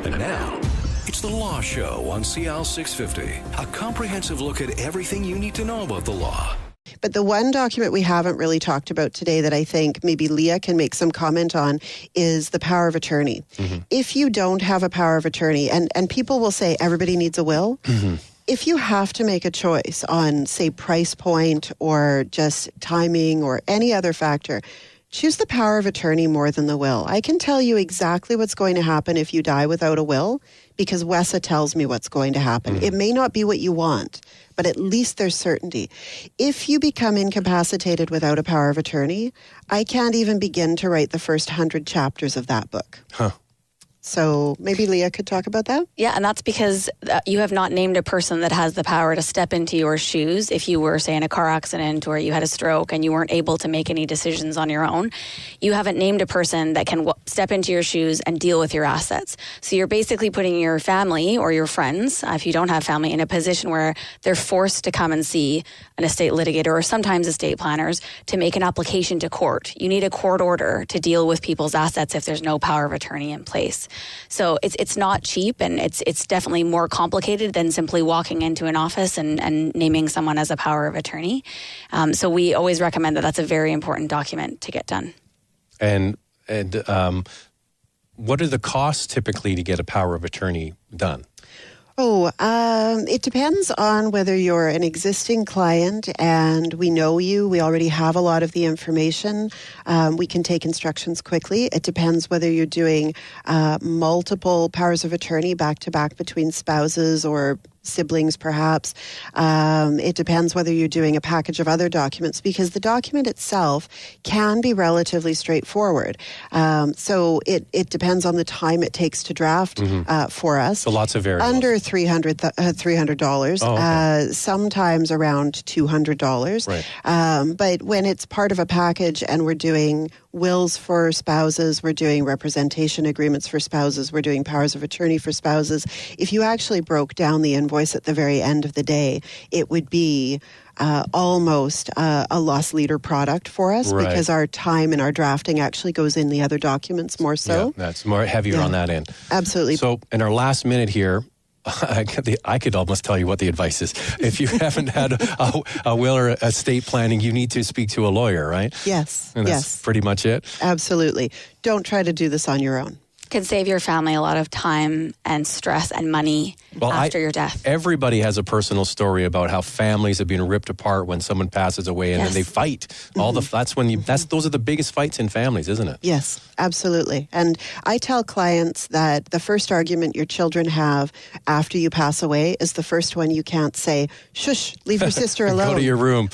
And now, it's The Law Show on CL 650. A comprehensive look at everything you need to know about the law. But the one document we haven't really talked about today that I think maybe Leah can make some comment on is the power of attorney. Mm-hmm. If you don't have a power of attorney, and people will say everybody needs a will, if you have to make a choice on, say, price point or just timing or any other factor, choose the power of attorney more than the will. I can tell you exactly what's going to happen if you die without a will because Wessa tells me what's going to happen. It may not be what you want, but at least there's certainty. If you become incapacitated without a power of attorney, I can't even begin to write the first 100 chapters of that book. So maybe Leah could talk about that? Yeah, and that's because you have not named a person that has the power to step into your shoes if you were, say, in a car accident or you had a stroke and you weren't able to make any decisions on your own. You haven't named a person that can step into your shoes and deal with your assets. So you're basically putting your family or your friends, if you don't have family, in a position where they're forced to come and see an estate litigator or sometimes estate planners to make an application to court. You need a court order to deal with people's assets if there's no power of attorney in place. So it's not cheap, and it's definitely more complicated than simply walking into an office and naming someone as a power of attorney. So we always recommend that that's a very important document to get done. And what are the costs typically to get a power of attorney done? It depends on whether you're an existing client and we know you. We already have a lot of the information. We can take instructions quickly. It depends whether you're doing multiple powers of attorney back to back between spouses or siblings, perhaps. It depends whether you're doing a package of other documents because the document itself can be relatively straightforward. So it depends on the time it takes to draft for us. So lots of variables. Under $300, okay. Sometimes around $200. Right. But when it's part of a package and we're doing wills for spouses, we're doing representation agreements for spouses, we're doing powers of attorney for spouses, if you actually broke down the invoice at the very end of the day, it would be almost a loss leader product for us because our time and our drafting actually goes in the other documents more so. Yeah, that's more heavier on that end. Absolutely. So in our last minute here, I could almost tell you what the advice is. If you haven't had a will or estate planning, you need to speak to a lawyer, right? Yes. And that's pretty much it? Absolutely. Don't try to do this on your own. Can save your family a lot of time and stress and money after your death. Everybody has a personal story about how families have been ripped apart when someone passes away, and then they fight. Those are the biggest fights in families, isn't it? Yes, absolutely. And I tell clients that the first argument your children have after you pass away is the first one you can't say, shush, leave your sister alone. Go to your room.